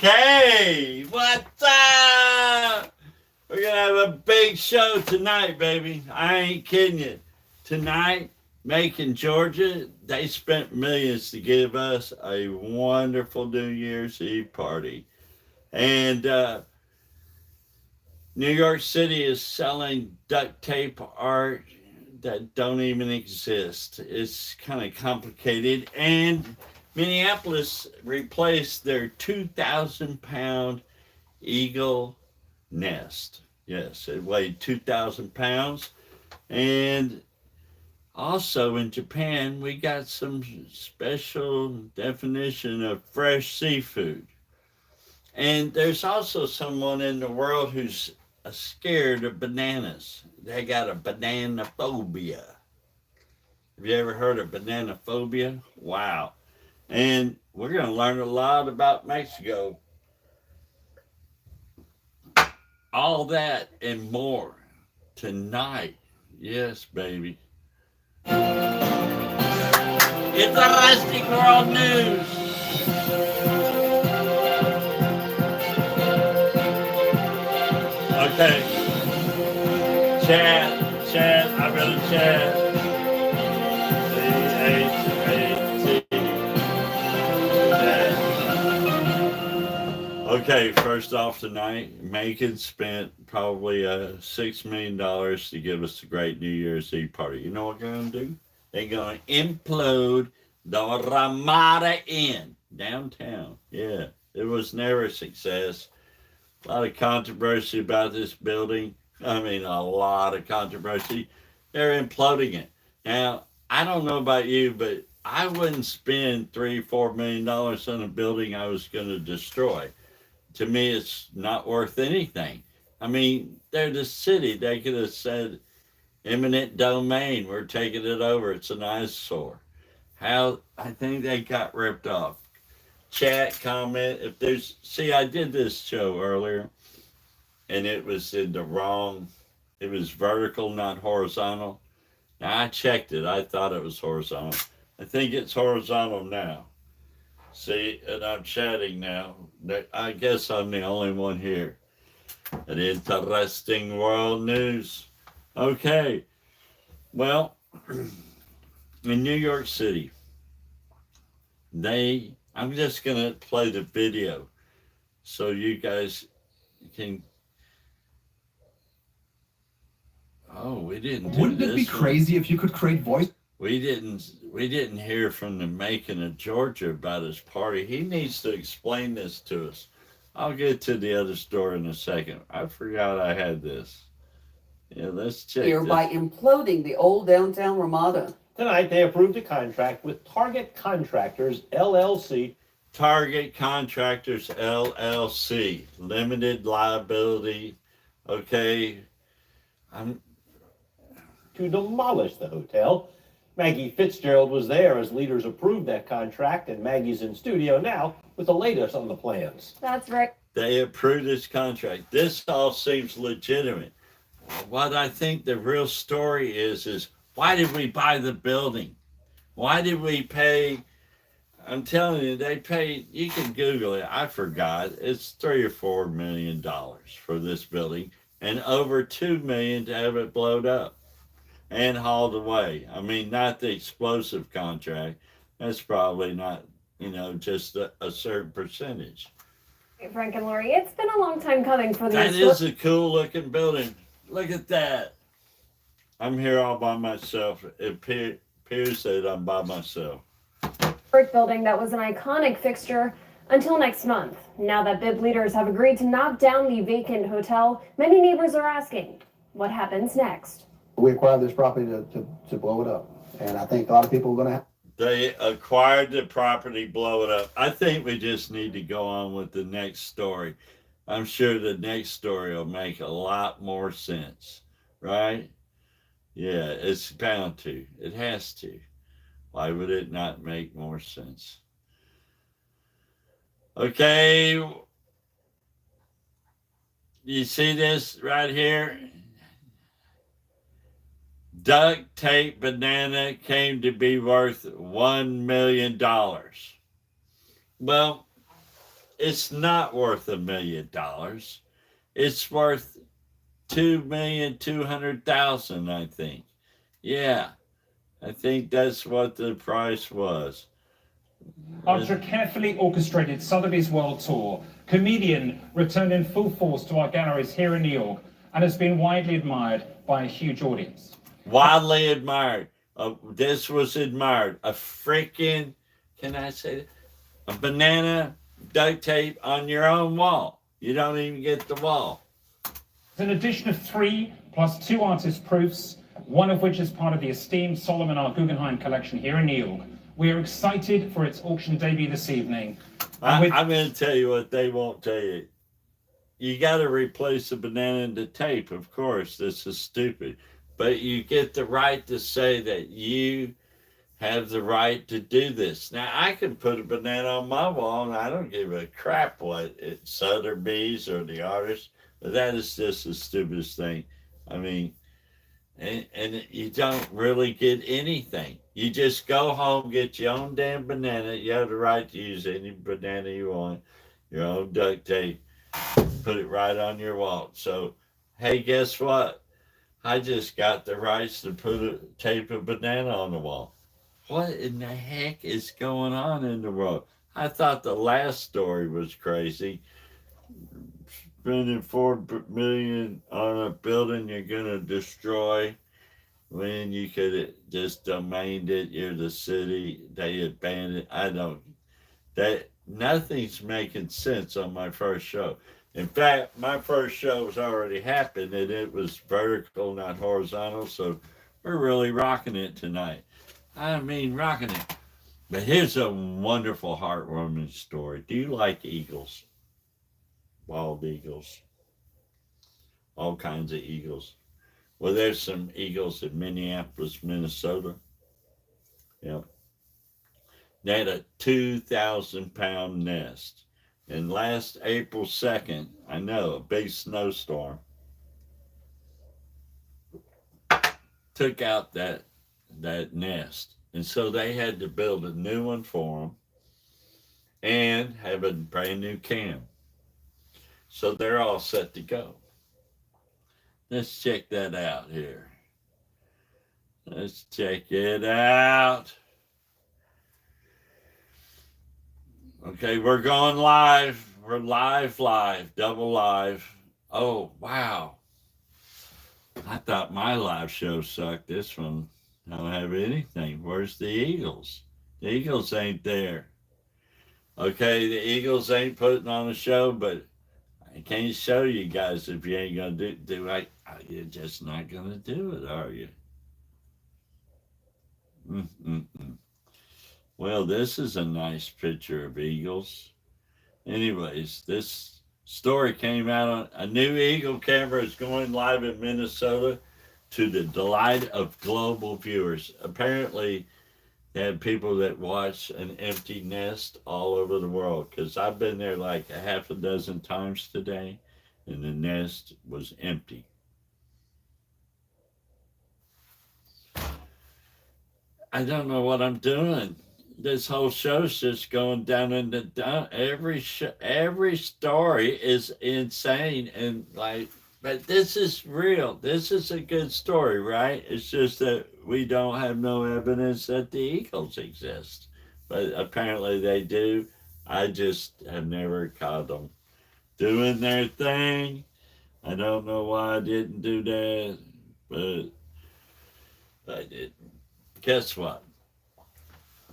Okay, what's up? We're gonna have a big show tonight, baby. I ain't kidding you. Tonight, Macon, Georgia, they spent millions to give us a wonderful New Year's Eve party. And New York City is selling duct tape art that don't even exist. It's kind of complicated. And Minneapolis replaced their 2,000-pound eagle nest. Yes, it weighed 2,000 pounds. And also in Japan, we got some special definition of fresh seafood. And there's also someone in the world who's scared of bananas. They got a banana phobia. Have you ever heard of banana phobia? Wow. And we're going to learn a lot about Mexico. All that and more tonight. Yes, baby. It's Arresting World News. Okay. Chat, I really chat. Okay, first off tonight, Macon spent probably $6 million to give us a great New Year's Eve party. You know what they're going to do? They're going to implode the Ramada Inn downtown. Yeah, it was never a success. A lot of controversy about this building. I mean, a lot of controversy. They're imploding it. Now, I don't know about you, but I wouldn't spend $3-4 million on a building I was going to destroy. To me, it's not worth anything. I mean, they're the city. They could have said, eminent domain, we're taking it over. It's an eyesore. How, I think they got ripped off. Chat, comment, if there's, see, I did this show earlier, and it was in the wrong, it was vertical, not horizontal. Now, I checked it. I thought it was horizontal. I think it's horizontal now. See, and I'm chatting now. I guess I'm the only one here. An interesting world news. Okay. Well, in New York City, I'm just going to play the video so you guys can. Oh, we didn't do Wouldn't it be crazy if you could create voice? We didn't hear from the Macon of Georgia about his party. He needs to explain this to us. I'll get to the other story in a second. I forgot I had this. Yeah, let's check here this. by imploding the old downtown Ramada. Tonight, they approved a contract with Target Contractors, LLC. Target Contractors, LLC. Limited liability. Okay. To demolish the hotel. Maggie Fitzgerald was there as leaders approved that contract, and Maggie's in studio now with the latest on the plans. That's right. They approved this contract. This all seems legitimate. What I think the real story is why did we buy the building? Why did we pay? I'm telling you, they paid, you can Google it, I forgot, it's $3 or $4 million for this building and over $2 million to have it blown up and hauled away. I mean, not the explosive contract. That's probably not, just a certain percentage. Hey, Frank and Lori, it's been a long time coming for That these. is a cool looking building. Look at that. I'm here all by myself. It appears that I'm by myself. Brick building that was an iconic fixture until next month. Now that BIB leaders have agreed to knock down the vacant hotel, many neighbors are asking, what happens next? We acquired this property to blow it up. And I think a lot of people are going to have. They acquired the property, blow it up. I think we just need to go on with the next story. I'm sure the next story will make a lot more sense, right? Yeah, it's bound to. It has to. Why would it not make more sense? Okay. You see this right here? Duct tape banana came to be worth $1 million. Well, It's not worth $1 million. It's worth 2,200,000, I think. Yeah, I think that's what the price was. After a carefully orchestrated Sotheby's World Tour, Comedian returned in full force to our galleries here in New York and has been widely admired by a huge audience. Widely admired. This was admired. A freaking, can I say that? A banana duct tape on your own wall. You don't even get the wall. It's an edition of 3 plus 2 artist proofs, one of which is part of the esteemed Solomon R. Guggenheim collection here in New York. We are excited for its auction debut this evening. I'm going to tell you what they won't tell you. You got to replace the banana into tape, of course. This is stupid. But you get the right to say that you have the right to do this. Now, I can put a banana on my wall, and I don't give a crap what it's Sotheby's or the artist. But that is just the stupidest thing. I mean, and you don't really get anything. You just go home, get your own damn banana. You have the right to use any banana you want, your own duct tape, put it right on your wall. So, hey, guess what? I just got the rights to tape a banana on the wall. What in the heck is going on in the world? I thought the last story was crazy. Spending $4 million on a building you're gonna destroy when you could have just domained it. You're the city. They abandoned. Nothing's making sense on my first show. In fact, my first show has already happened, and it was vertical, not horizontal. So we're really rocking it tonight. I mean, rocking it. But here's a wonderful, heartwarming story. Do you like eagles? Wild eagles. All kinds of eagles. Well, there's some eagles in Minneapolis, Minnesota. Yep. They had a 2,000-pound nest. And last April 2nd, I know, a big snowstorm took out that nest. And so they had to build a new one for them and have a brand new cam. So they're all set to go. Let's check that out here. Let's check it out. Okay, we're going live. We're live, double live. Oh, wow. I thought my live show sucked. This one, I don't have anything. Where's the Eagles? The Eagles ain't there. Okay, the Eagles ain't putting on a show, but I can't show you guys if you ain't going to do it. You're just not going to do it, are you? Well, this is a nice picture of eagles. Anyways, this story came out on a new eagle camera is going live in Minnesota to the delight of global viewers. Apparently, they had people that watch an empty nest all over the world, because I've been there like a half a dozen times today, and the nest was empty. I don't know what I'm doing. This whole show's just going down and down. Every story is insane, and but this is real. This is a good story, right? It's just that we don't have no evidence that the eagles exist, but apparently they do. I just have never caught them doing their thing. I don't know why I didn't do that, but I didn't. Guess what?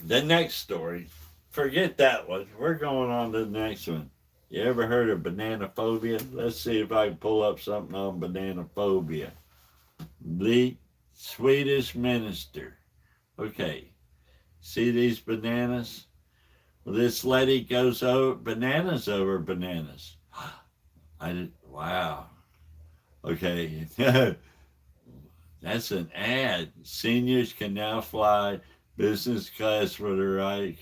The next story, forget that one. We're going on to the next one. You ever heard of banana phobia? Let's see if I can pull up something on banana phobia. The Swedish minister. Okay, see these bananas? Well, this lady goes over bananas. Wow. Okay, that's an ad. Seniors can now fly business class for the right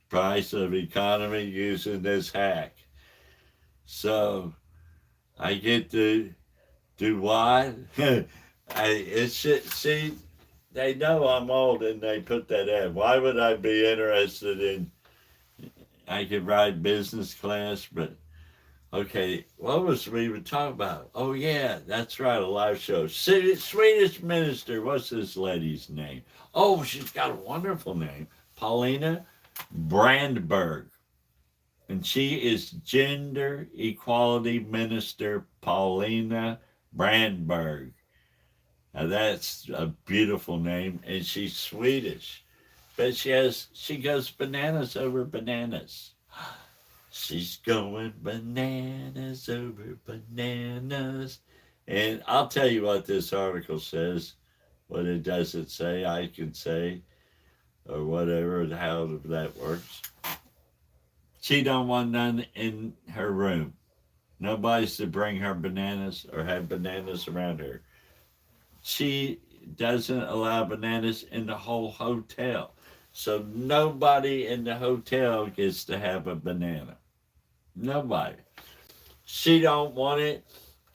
price of economy using this hack. So I get to do what? See, they know I'm old and they put that ad. Why would I be interested I could ride business class, but okay, what was we were talking about? Oh yeah, that's right, a live show. Swedish minister, what's this lady's name? Oh, she's got a wonderful name, Paulina Brandberg, and she is gender equality minister Paulina Brandberg. Now that's a beautiful name, and she's Swedish, but she goes bananas over bananas. She's going bananas over bananas. And I'll tell you what this article says. What it doesn't say, I can say, or whatever, how that works. She don't want none in her room. Nobody's to bring her bananas or have bananas around her. She doesn't allow bananas in the whole hotel. So nobody in the hotel gets to have a banana. Nobody. She don't want it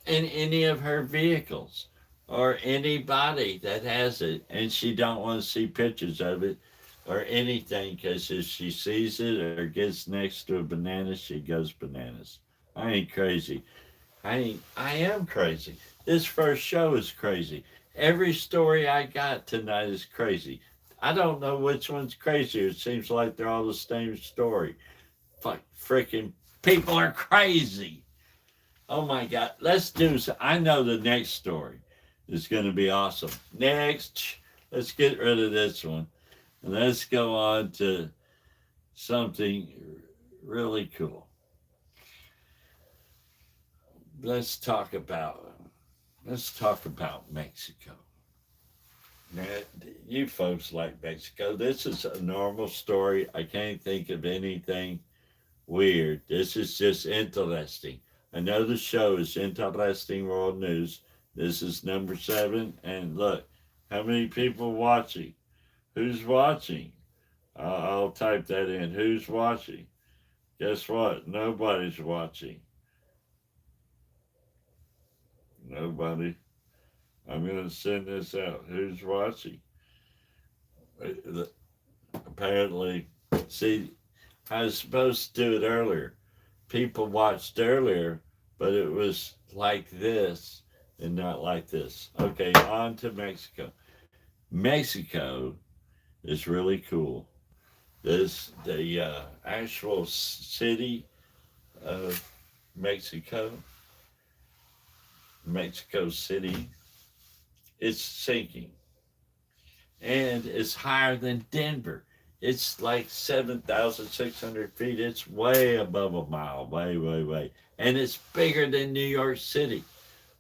in any of her vehicles or anybody that has it, and she don't want to see pictures of it or anything, because if she sees it or gets next to a banana, she goes bananas. I ain't crazy. I am crazy. This first show is crazy. Every story I got tonight is crazy. I don't know which one's crazier. It seems like they're all the same story. Fuck, freaking people are crazy. Oh my God. Let's do so. I know the next story is going to be awesome. Next, let's get rid of this one. And let's go on to something really cool. Let's talk about Mexico. Now, you folks like Mexico. This is a normal story. I can't think of anything weird. This is just interesting. I know the show is Interesting World News. This is number 7. And look, how many people watching? Who's watching? I'll type that in. Who's watching? Guess what? Nobody's watching. Nobody. I'm going to send this out. Who's watching? Apparently, see, I was supposed to do it earlier. People watched earlier, but it was like this and not like this. Okay, on to Mexico. Mexico is really cool. The actual city of Mexico City, it's sinking. And it's higher than Denver. It's like 7,600 feet. It's way above a mile, way, way, way. And it's bigger than New York City,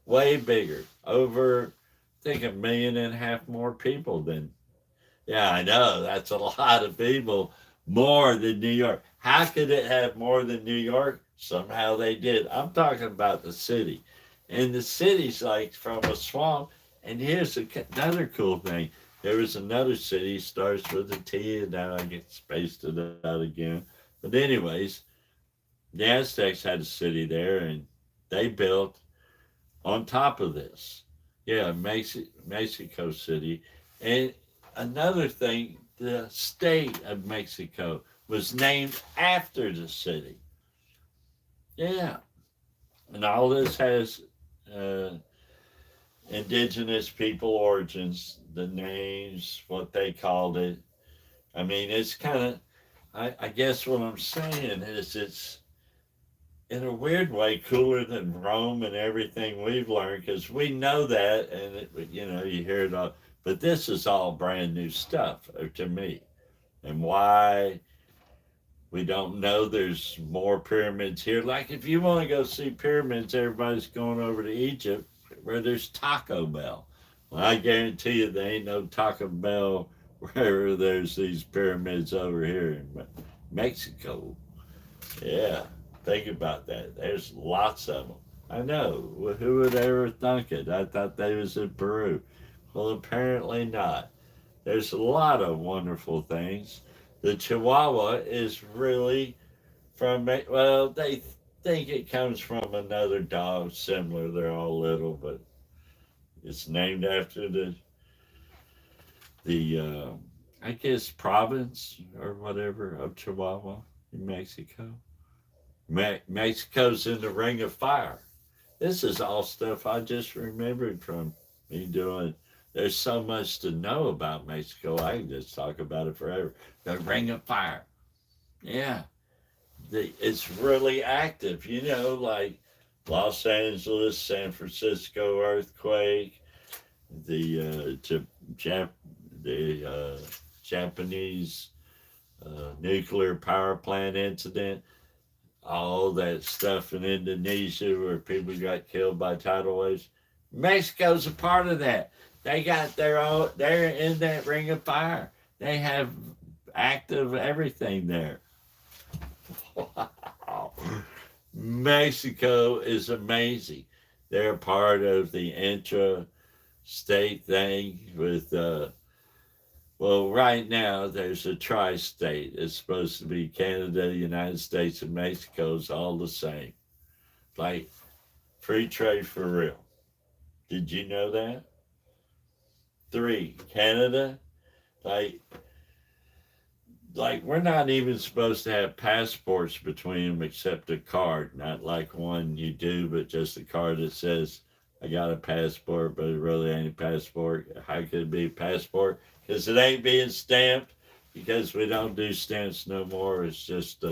way bigger. Over, I think, 1.5 million more people than, yeah, I know, that's a lot of people, more than New York. How could it have more than New York? Somehow they did. I'm talking about the city. And the city's like from a swamp. And here's another cool thing. There was another city, starts with a T, and now I get spaced it out again. But anyways, the Aztecs had a city there, and they built on top of this. Yeah, Mexico City. And another thing, the state of Mexico was named after the city. Yeah. And all this has indigenous people origins, the names, what they called it. I mean, it's kind of, I guess what I'm saying is it's, in a weird way, cooler than Rome and everything we've learned, because we know that, and you hear it all. But this is all brand new stuff to me. And why we don't know there's more pyramids here. Like, if you want to go see pyramids, everybody's going over to Egypt where there's Taco Bell. Well, I guarantee you there ain't no Taco Bell where there's these pyramids over here in Mexico. Yeah, think about that. There's lots of them. I know. Who would ever think it? I thought they was in Peru. Well, apparently not. There's a lot of wonderful things. The Chihuahua is really from, well, they think it comes from another dog similar. They're all little, but it's named after the I guess province or whatever of Chihuahua. in Mexico. Mexico's in the Ring of Fire. This is all stuff I just remembered from me doing. There's so much to know about Mexico. I can just talk about it forever. The Ring of Fire. Yeah. It's really active, like Los Angeles, San Francisco earthquake, the Japanese nuclear power plant incident, all that stuff in Indonesia where people got killed by tidal waves. Mexico's a part of that. They got they're in that Ring of Fire. They have active everything there. Wow. Mexico is amazing. They're part of the intra-state thing with well, right now there's a tri-state. It's supposed to be Canada, United States, and Mexico's all the same. Like free trade for real. Did you know that? 3, Canada, like we're not even supposed to have passports between them except a card, not like one you do, but just a card that says, I got a passport, but it really ain't a passport. How could it be a passport? Because it ain't being stamped, because we don't do stamps no more. It's just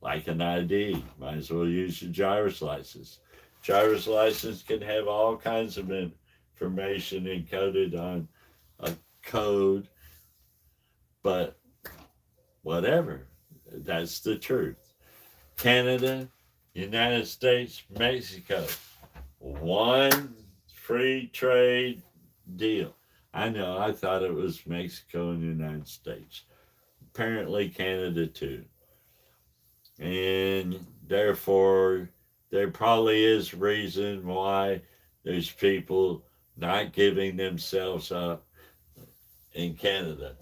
like an ID. Might as well use your driver's license. Driver's license can have all kinds of information encoded on a code, but whatever, that's the truth. Canada, United States, Mexico, one free trade deal. I know, I thought it was Mexico and the United States. Apparently Canada too. And therefore, there probably is reason why there's people not giving themselves up in Canada.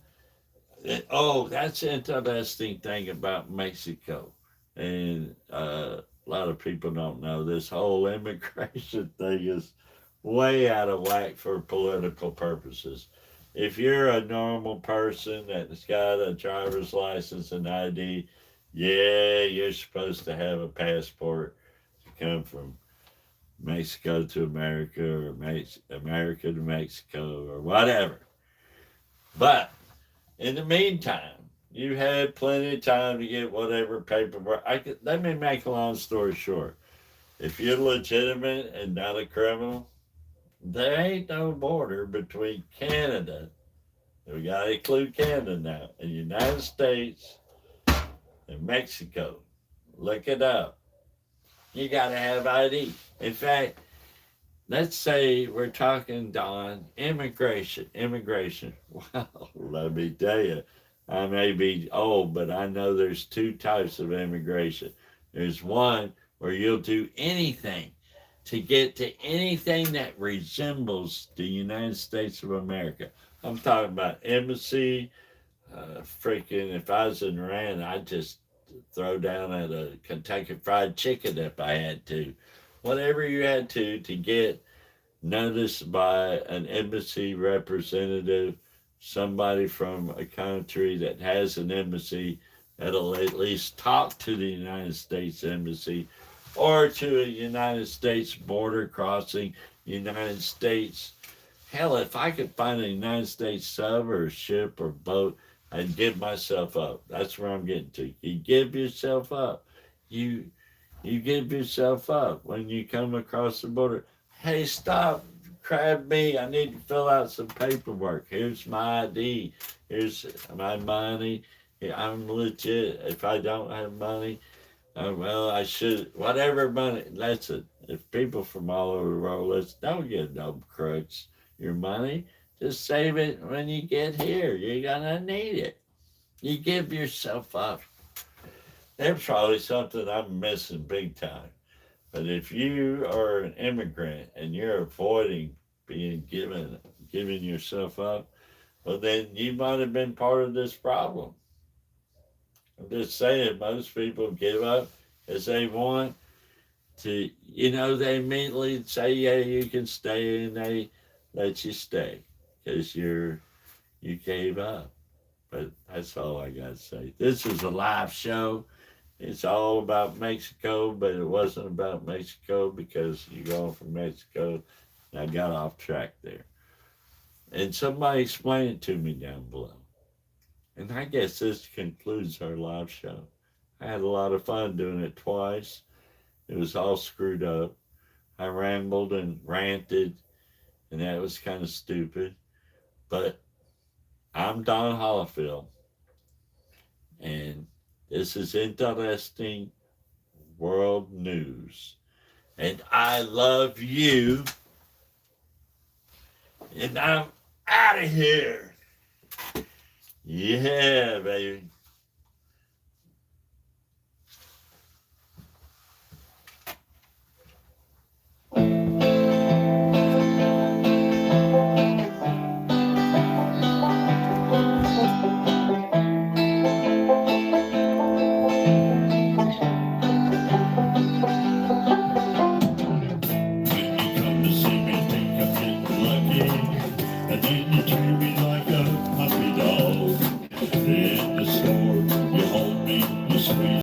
Oh, that's an interesting thing about Mexico. And a lot of people don't know this whole immigration thing is way out of whack for political purposes. If you're a normal person that's got a driver's license and ID, yeah, you're supposed to have a passport to come from Mexico to America or America to Mexico or whatever. But in the meantime, you had plenty of time to get whatever paperwork. Let me make a long story short. If you're legitimate and not a criminal, there ain't no border between Canada, we got to include Canada now, and the United States and Mexico. Look it up. You got to have ID. In fact, let's say we're talking, Don, immigration. Well, let me tell you, I may be old, but I know there's 2 types of immigration. There's one where you'll do anything to get to anything that resembles the United States of America. I'm talking about embassy, if I was in Iran, I'd just throw down at a Kentucky Fried Chicken if I had to. Whatever you had to get noticed by an embassy representative, somebody from a country that has an embassy that'll at least talk to the United States Embassy, or to a United States border crossing, United States. Hell, if I could find a United States sub or ship or boat, I'd give myself up. That's where I'm getting to. You give yourself up. You give yourself up when you come across the border. Hey, stop, grab me. I need to fill out some paperwork. Here's my ID. Here's my money. I'm legit. If I don't have money, well, I should, whatever money, that's it. If people from all over the world, don't get no crooks your money. Just save it when you get here. You're gonna need it. You give yourself up. There's probably something I'm missing big time. But if you are an immigrant and you're avoiding being giving yourself up, well, then you might have been part of this problem. I'm just saying, most people give up as they want to, they immediately say, yeah, you can stay, and they let you stay because you gave up. But that's all I got to say. This is a live show. It's all about Mexico, but it wasn't about Mexico because you're going from Mexico. And I got off track there. And somebody explain it to me down below. And I guess this concludes our live show. I had a lot of fun doing it twice. It was all screwed up. I rambled and ranted, and that was kind of stupid. But I'm Don Holifield, and this is Interesting World News. And I love you, and I'm out of here. Yeah, baby.